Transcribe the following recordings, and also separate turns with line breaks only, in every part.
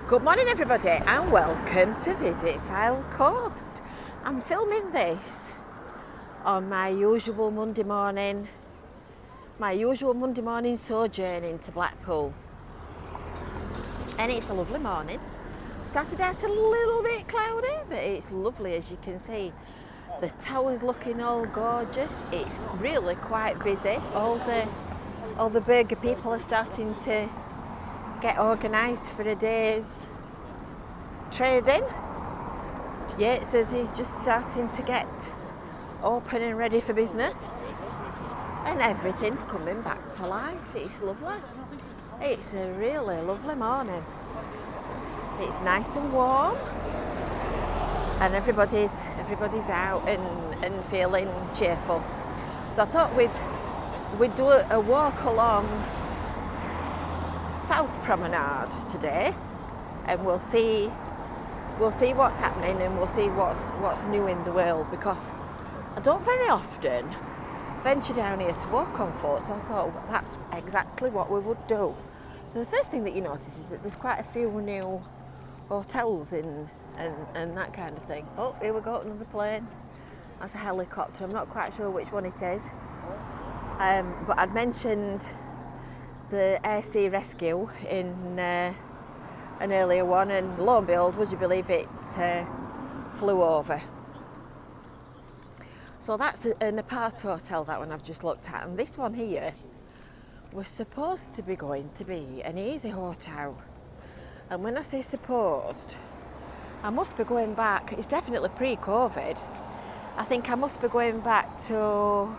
Good morning everybody and welcome to Visit FYLDE Coast. I'm filming this on my usual Monday morning sojourn into Blackpool. And it's a lovely morning. Started out a little bit cloudy, but it's lovely as you can see. The tower's looking all gorgeous. It's really quite busy. All the burger people are starting to get organised for a day's trading. Yeah, it says he's just starting to get open and ready for business. And everything's coming back to life. It's lovely. It's a really lovely morning. It's nice and warm. And everybody's out and feeling cheerful. So I thought we'd do a walk along South Promenade today, and we'll see what's happening and we'll see what's new in the world, because I don't very often venture down here to walk on foot, so I thought that's exactly what we would do. So the first thing that you notice is that there's quite a few new hotels and that kind of thing. Oh, here we go, another plane. That's a helicopter. I'm not quite sure which one it is. But I'd mentioned the air sea rescue in an earlier one, and lo and behold, would you believe it, flew over. So that's an apart hotel, that one I've just looked at, and this one here was supposed to be going to be an easy hotel. And when I say supposed, I must be going back, it's definitely pre-COVID. I think I must be going back to,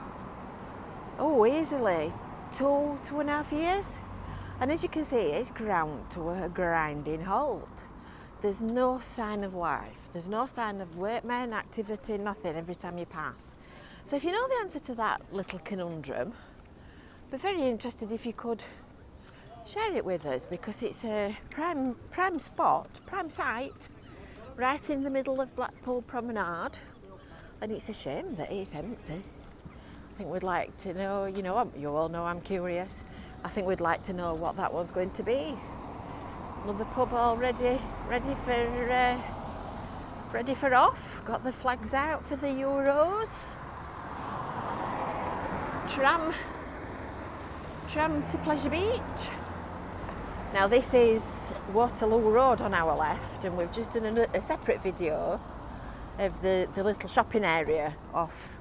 easily 2.5 years. And as you can see, it's ground to a grinding halt. There's no sign of life. There's no sign of workmen, activity, nothing every time you pass. So if you know the answer to that little conundrum, I'd be very interested if you could share it with us, because it's a prime spot, prime site, right in the middle of Blackpool Promenade, and it's a shame that it's empty. I think we'd like to know, you all know I'm curious. I think we'd like to know what that one's going to be. Another pub already ready for off. Got the flags out for the Euros. Tram to Pleasure Beach. Now this is Waterloo Road on our left, and we've just done a separate video of the little shopping area off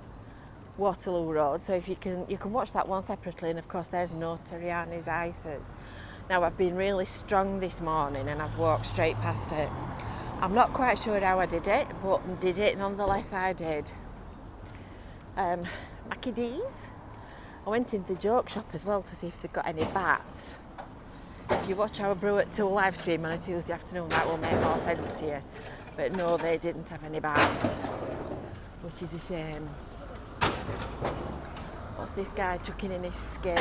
Waterloo Road, so if you can watch that one separately. And of course there's Notoriani's Ices. Now I've been really strong this morning and I've walked straight past it. I'm not quite sure how I did it, but did it nonetheless. I did. Mackie D's. I went in the joke shop as well to see if they've got any bats. If you watch our Brew at 2 live stream on a Tuesday afternoon, that will make more sense to you. But no, they didn't have any bats, which is a shame. What's this guy chucking in his skin?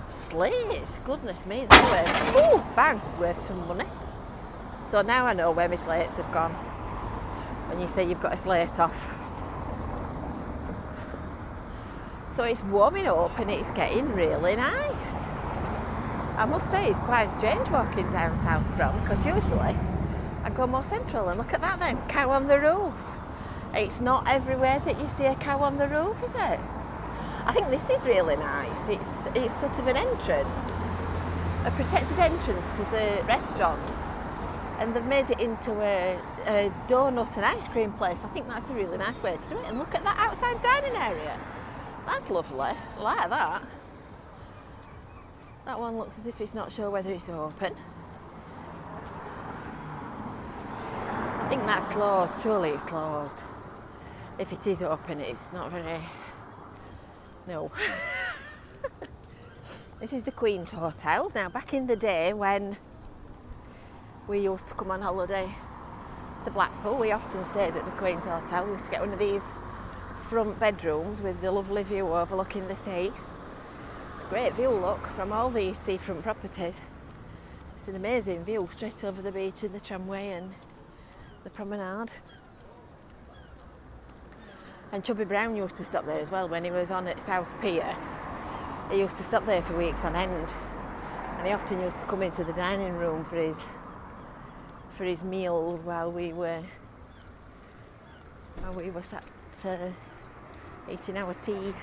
Slates, goodness me, they're worth some money. So now I know where my slates have gone. When you say you've got a slate off. So it's warming up and it's getting really nice. I must say it's quite strange walking down South Prom, because usually I go more central, and look at that then, cow on the roof. It's not everywhere that you see a cow on the roof, is it? I think this is really nice. It's sort of an entrance, a protected entrance to the restaurant, and they've made it into a donut and ice cream place. I think that's a really nice way to do it. And look at that outside dining area. That's lovely. I like that. That one looks as if it's not sure whether it's open. I think that's closed. Surely it's closed. If it is open, it's not very... No. This is the Queen's Hotel. Now, back in the day when we used to come on holiday to Blackpool, we often stayed at the Queen's Hotel. We used to get one of these front bedrooms with the lovely view overlooking the sea. It's a great view, look, from all these seafront properties. It's an amazing view straight over the beach and the tramway and the promenade. And Chubby Brown used to stop there as well when he was on at South Pier. He used to stop there for weeks on end. And he often used to come into the dining room for his meals while we were sat eating our tea.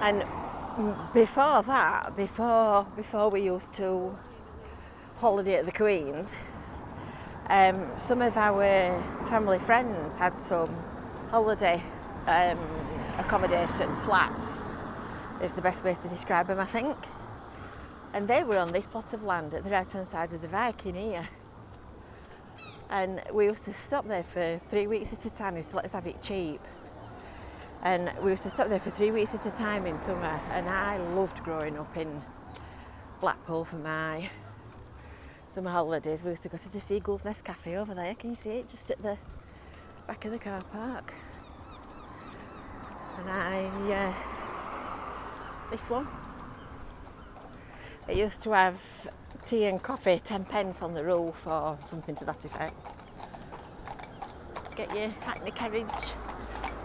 And before that, before we used to holiday at the Queen's, some of our family friends had some holiday accommodation flats, is the best way to describe them, I think. And they were on this plot of land at the right hand side of the Viking here. And we used to stop there for 3 weeks at a time. They used to let us have it cheap. And we used to stop there for 3 weeks at a time in summer. And I loved growing up in Blackpool for my summer holidays. We used to go to the Seagull's Nest Cafe over there. Can you see it? Just at the back of the car park. And this one. It used to have tea and coffee, 10 pence on the roof or something to that effect. Get your hackney carriage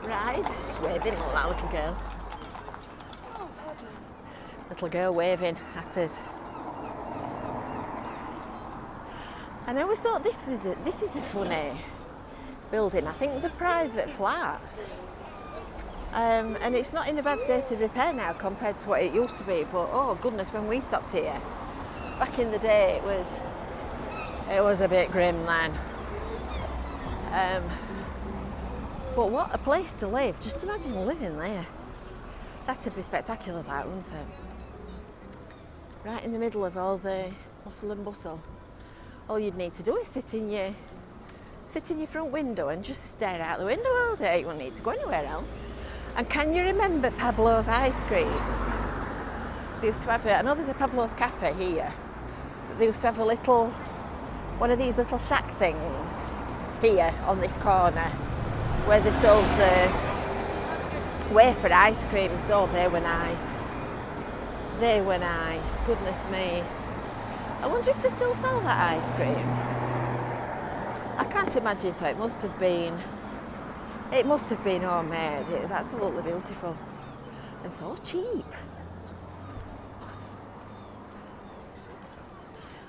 ride. She's waving like that little girl. Little girl waving at us. And I always thought this is a funny building. I think they're private flats. And it's not in a bad state of repair now compared to what it used to be, but oh goodness, when we stopped here back in the day it was a bit grim then. But what a place to live. Just imagine living there. That'd be spectacular, that, wouldn't it? Right in the middle of all the hustle and bustle. All you'd need to do is sit in your front window and just stare out the window all day. You won't need to go anywhere else. And can you remember Pablo's ice creams? They used to have I know there's a Pablo's cafe here. They used to have one of these little shack things here on this corner where they sold the wafer ice creams. Oh, they were nice. They were nice. Goodness me. I wonder if they still sell that ice cream. I can't imagine so. It must have been homemade. It was absolutely beautiful and so cheap.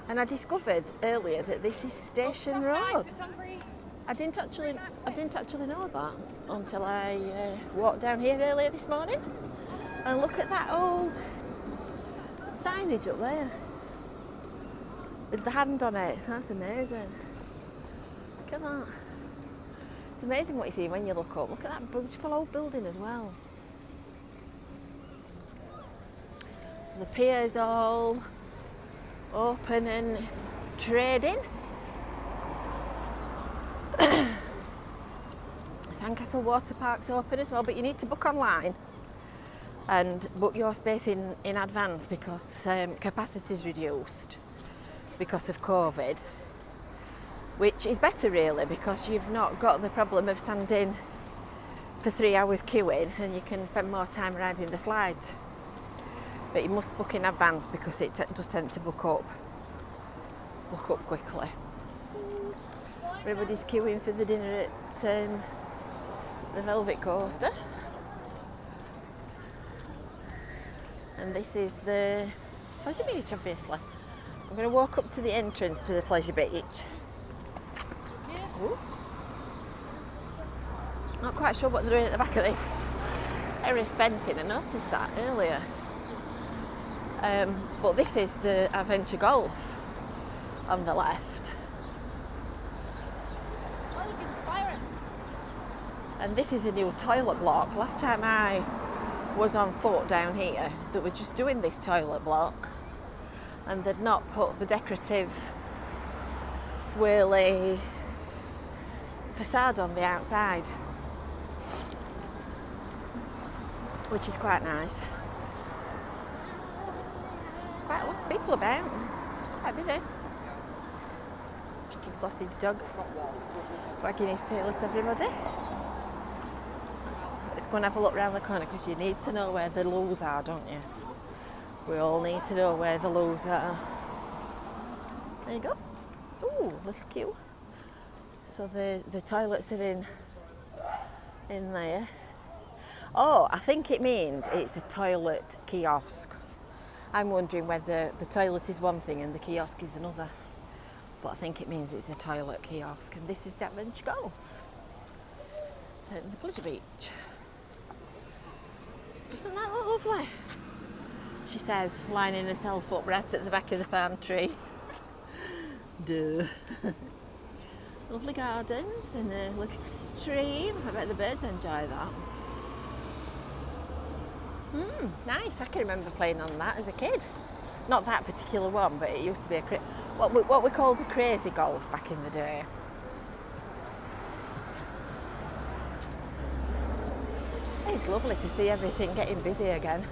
And I discovered earlier that this is Station Road. I didn't actually know that until I walked down here earlier this morning. And look at that old signage up there with the hand on it. That's amazing. Look at that. It's amazing what you see when you look up. Look at that beautiful old building as well. So the pier is all open and trading. Sandcastle Water Park's open as well, but you need to book online and book your space in advance because capacity is reduced because of COVID. Which is better really because you've not got the problem of standing for 3 hours queuing and you can spend more time riding the slides. But you must book in advance because it does tend to book up quickly. Everybody's queuing for the dinner at the FYLDE Coast. And this is the Pleasure Beach, obviously. I'm going to walk up to the entrance to the Pleasure Beach. Ooh. Not quite sure what they're doing at the back of this terrace fencing. I noticed that earlier. But this is the Adventure Golf on the left. And this is a new toilet block. Last time I was on foot down here, they were just doing this toilet block and they'd not put the decorative swirly facade on the outside, which is quite nice. There's quite a lot of people about. It's quite busy. Kicking sausage dog, wagging his tail at everybody. Let's go and have a look round the corner because you need to know where the loos are, don't you? We all need to know where the loos are. There you go. Ooh, little queue. So the toilets are in in there. Oh, I think it means it's a toilet kiosk. I'm wondering whether the toilet is one thing and the kiosk is another. But I think it means it's a toilet kiosk. And this is the Adventure Golf at the Pleasure Beach. Isn't that lovely? She says, lining herself up right at the back of the palm tree. Duh. Lovely gardens and a little stream. I bet the birds enjoy that. Nice. I can remember playing on that as a kid. Not that particular one, but it used to be what we called a crazy golf back in the day. It's lovely to see everything getting busy again.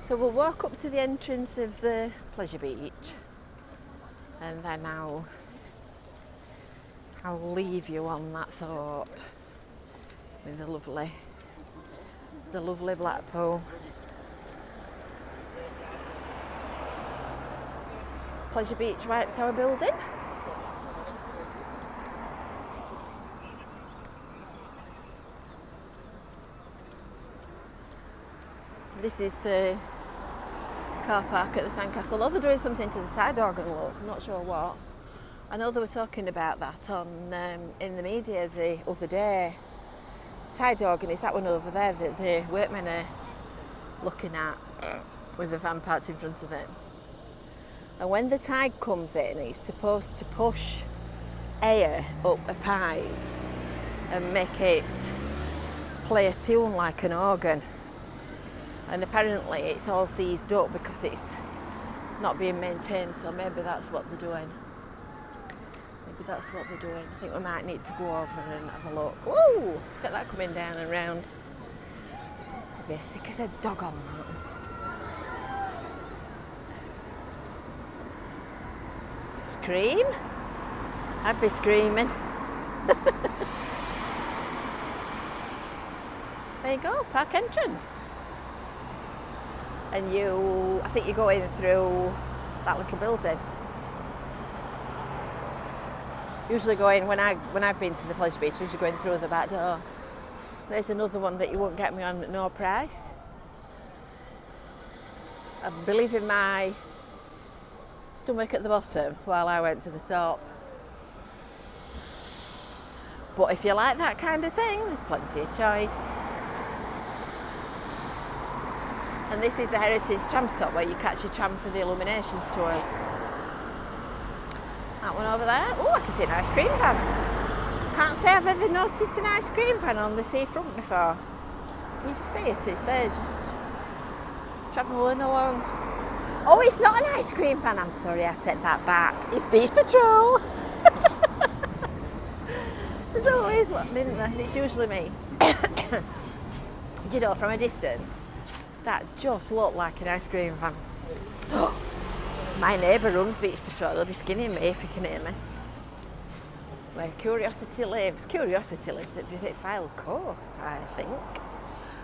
So we'll walk up to the entrance of the Pleasure Beach, and then I'll leave you on that thought with the lovely Blackpool Pleasure Beach White Tower building. This is the car park at the Sandcastle. Although they're doing something to the tide organ look, I'm not sure what. I know they were talking about that on in the media the other day. Tide organ is that one over there that the workmen are looking at with the van parked in front of it. And when the tide comes in, it's supposed to push air up a pipe and make it play a tune like an organ. And apparently it's all seized up because it's not being maintained, so maybe that's what they're doing. I think we might need to go over and have a look. Whoa! Look at that coming down and round. I'd be as sick as a dog on that. Scream? I'd be screaming. There you go, park entrance. And I think you're going through that little building. Usually going, when I've been to the Pleasure Beach, usually going through the back door. There's another one that you won't get me on at no price. I'm leaving my stomach at the bottom while I went to the top. But if you like that kind of thing, there's plenty of choice. And this is the Heritage tram stop where you catch your tram for the illuminations tours. That one over there. Oh, I can see an ice cream van. Can't say I've ever noticed an ice cream van on the seafront before. You just see it, it's there, just travelling along. Oh, it's not an ice cream van. I'm sorry, I take that back. It's Beach Patrol. There's always one, isn't there? And it's usually me. Do you know, from a distance, that just looked like an ice cream van. Oh, my neighbour runs Beach Patrol. He'll be skinning me if he can hear me. Where Curiosity lives. Curiosity lives at Visit FYLDE Coast, I think.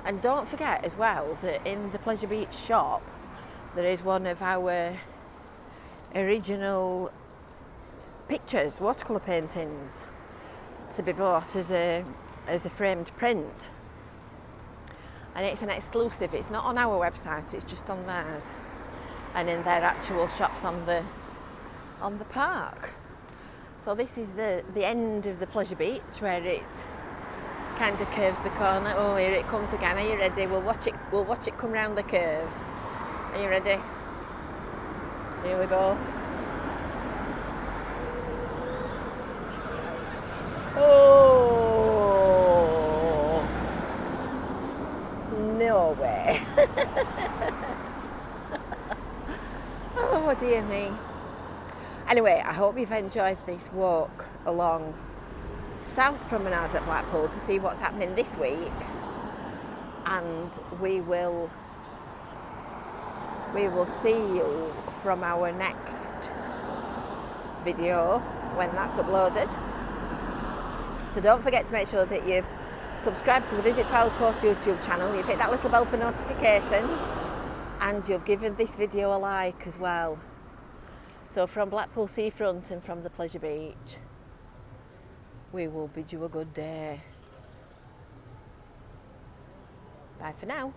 And don't forget as well that in the Pleasure Beach shop there is one of our original pictures, watercolour paintings, to be bought as a framed print. And it's an exclusive. It's not on our website, it's just on theirs. And in their actual shops on the park. So this is the end of the Pleasure Beach where it kind of curves the corner. Oh, here it comes again. Are you ready? We'll watch it come round the curves. Are you ready? Here we go. Oh, no way. Oh dear me. Anyway, I hope you've enjoyed this walk along South Promenade at Blackpool to see what's happening this week, and we will see you from our next video when that's uploaded. So don't forget to make sure that you've subscribed to the Visit FYLDE Coast YouTube channel, you've hit that little bell for notifications, and you've given this video a like as well. So from Blackpool Seafront and from the Pleasure Beach, we will bid you a good day. Bye for now.